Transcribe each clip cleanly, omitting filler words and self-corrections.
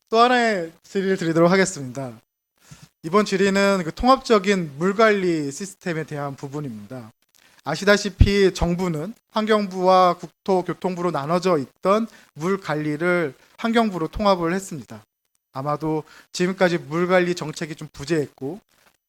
또 하나의 질의를 드리도록 하겠습니다. 이번 질의는 그 통합적인 물관리 시스템에 대한 부분입니다. 아시다시피 정부는 환경부와 국토교통부로 나눠져 있던 물 관리를 환경부로 통합을 했습니다. 아마도 지금까지 물관리 정책이 좀 부재했고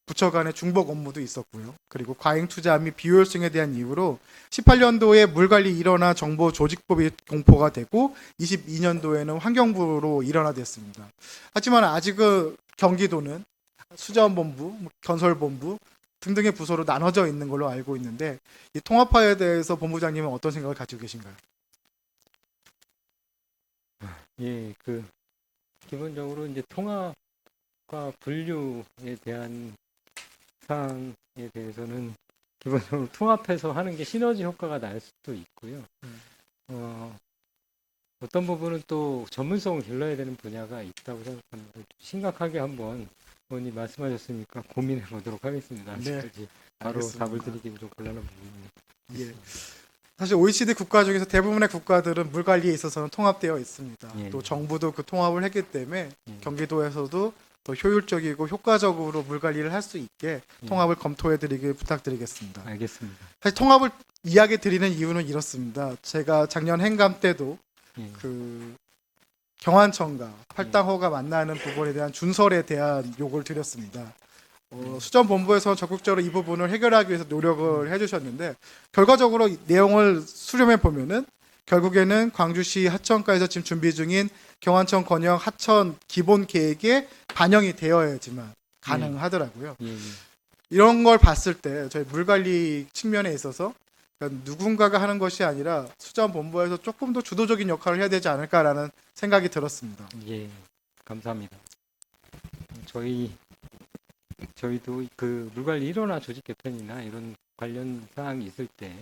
부처 간의 중복 업무도 있었고요. 그리고 과잉 투자 및 비효율성에 대한 이유로 18년도에 물관리 일원화 정보 조직법이 공포가 되고 22년도에는 환경부로 일원화됐습니다. 하지만 아직은 경기도는 수자원본부, 건설본부 등등의 부서로 나눠져 있는 걸로 알고 있는데 이 통합화에 대해서 본부장님은 어떤 생각을 가지고 계신가요? 예, 기본적으로 이제 통합과 분류에 대한 사항에 대해서는 기본적으로 통합해서 하는 게 시너지 효과가 날 수도 있고요. 어떤 부분은 또 전문성을 길러야 되는 분야가 있다고 생각합니다. 심각하게 한번 의원님 말씀하셨으니까 고민해 보도록 하겠습니다. 아직까지 바로 알겠습니다. 답을 드리기는 좀 곤란한 부분입니다. 예. 사실 OECD 국가 중에서 대부분의 국가들은 물 관리에 있어서는 통합되어 있습니다. 예. 또 정부도 그 통합을 했기 때문에 예. 경기도에서도 더 효율적이고 효과적으로 물 관리를 할 수 있게 통합을 검토해드리길 부탁드리겠습니다. 알겠습니다. 사실 통합을 이야기 드리는 이유는 이렇습니다. 제가 작년 행감 때도 예. 그 경안청과 팔당호가 만나는 부분에 대한 준설에 대한 요구를 드렸습니다. 수정본부에서 적극적으로 이 부분을 해결하기 위해서 노력을 해주셨는데 결과적으로 이 내용을 수렴해 보면은 결국에는 광주시 하천가에서 지금 준비 중인 경안청 건영 하천 기본 계획에 반영이 되어야지만 가능하더라고요. 예. 이런 걸 봤을 때 저희 물관리 측면에 있어서 그러니까 누군가가 하는 것이 아니라 수자원본부에서 조금 더 주도적인 역할을 해야 되지 않을까라는 생각이 들었습니다. 예, 감사합니다. 저희도 그 물관리 일원화 조직 개편이나 이런 관련 사항이 있을 때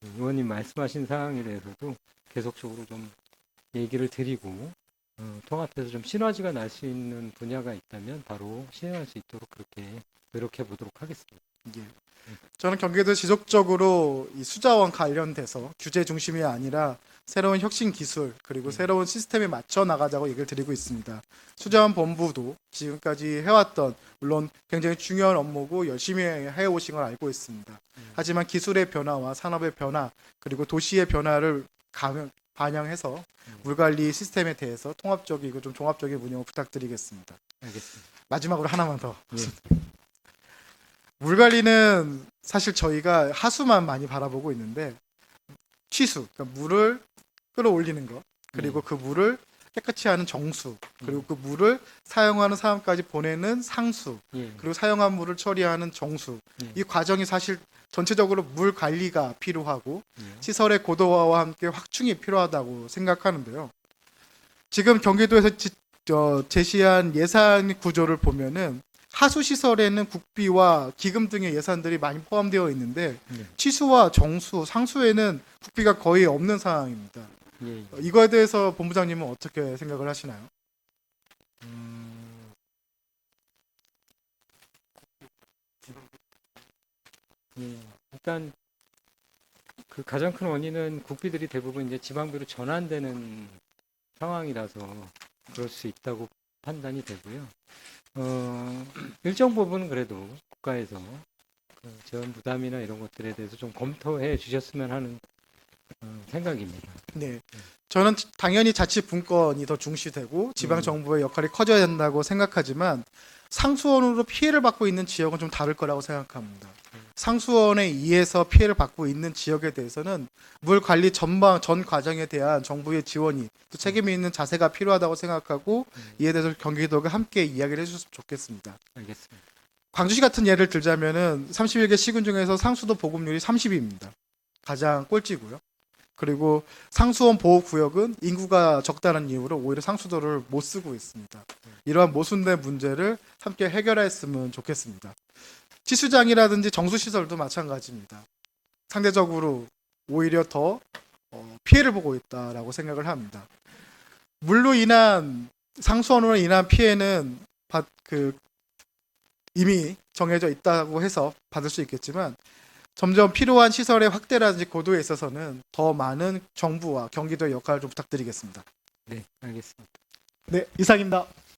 의원님 말씀하신 사항에 대해서도 계속적으로 좀 얘기를 드리고 통합해서 좀 시너지가 날 수 있는 분야가 있다면 바로 실행할 수 있도록 그렇게 노력해 보도록 하겠습니다. 예. 저는 경기도 지속적으로 이 수자원 관련돼서 규제 중심이 아니라 새로운 혁신 기술 그리고 새로운 시스템에 맞춰 나가자고 얘기를 드리고 있습니다. 수자원 본부도 지금까지 해왔던 물론 굉장히 중요한 업무고 열심히 해오신 걸 알고 있습니다. 하지만 기술의 변화와 산업의 변화 그리고 도시의 변화를 반영해서 물관리 시스템에 대해서 통합적이고 좀 종합적인 운영을 부탁드리겠습니다. 알겠습니다. 마지막으로 하나만 더. 예. 물 관리는 사실 저희가 하수만 많이 바라보고 있는데 취수, 그러니까 물을 끌어올리는 것, 그리고 그 물을 깨끗이 하는 정수, 그리고 그 물을 사용하는 사람까지 보내는 상수, 예. 그리고 사용한 물을 처리하는 정수. 이 과정이 사실 전체적으로 물 관리가 필요하고 시설의 고도화와 함께 확충이 필요하다고 생각하는데요. 지금 경기도에서 제시한 예산 구조를 보면은 하수 시설에는 국비와 기금 등의 예산들이 많이 포함되어 있는데 취수와 정수, 상수에는 국비가 거의 없는 상황입니다. 예. 이거에 대해서 본부장님은 어떻게 생각을 하시나요? 예. 일단 그 가장 큰 원인은 국비들이 대부분 이제 지방비로 전환되는 상황이라서 그럴 수 있다고 판단이 되고요. 일정 부분은 그래도 국가에서 그 지원 부담이나 이런 것들에 대해서 좀 검토해 주셨으면 하는 생각입니다. 네. 저는 당연히 자치분권이 더 중시되고 지방 정부의 역할이 커져야 된다고 생각하지만 상수원으로 피해를 받고 있는 지역은 좀 다를 거라고 생각합니다. 상수원에 의해서 피해를 받고 있는 지역에 대해서는 물 관리 전 과정에 대한 정부의 지원이 또 책임이 있는 자세가 필요하다고 생각하고 이에 대해서 경기도가 함께 이야기를 해주셨으면 좋겠습니다. 알겠습니다. 광주시 같은 예를 들자면은 31개 시군 중에서 상수도 보급률이 30위입니다. 가장 꼴찌고요. 그리고 상수원 보호구역은 인구가 적다는 이유로 오히려 상수도를 못 쓰고 있습니다. 이러한 모순된 문제를 함께 해결했으면 좋겠습니다. 치수장이라든지 정수시설도 마찬가지입니다. 상대적으로 오히려 더 피해를 보고 있다라고 생각을 합니다. 물로 인한 상수원으로 인한 피해는 이미 정해져 있다고 해서 받을 수 있겠지만 점점 필요한 시설의 확대라든지 고도에 있어서는 더 많은 정부와 경기도의 역할을 좀 부탁드리겠습니다. 네, 알겠습니다. 네, 이상입니다.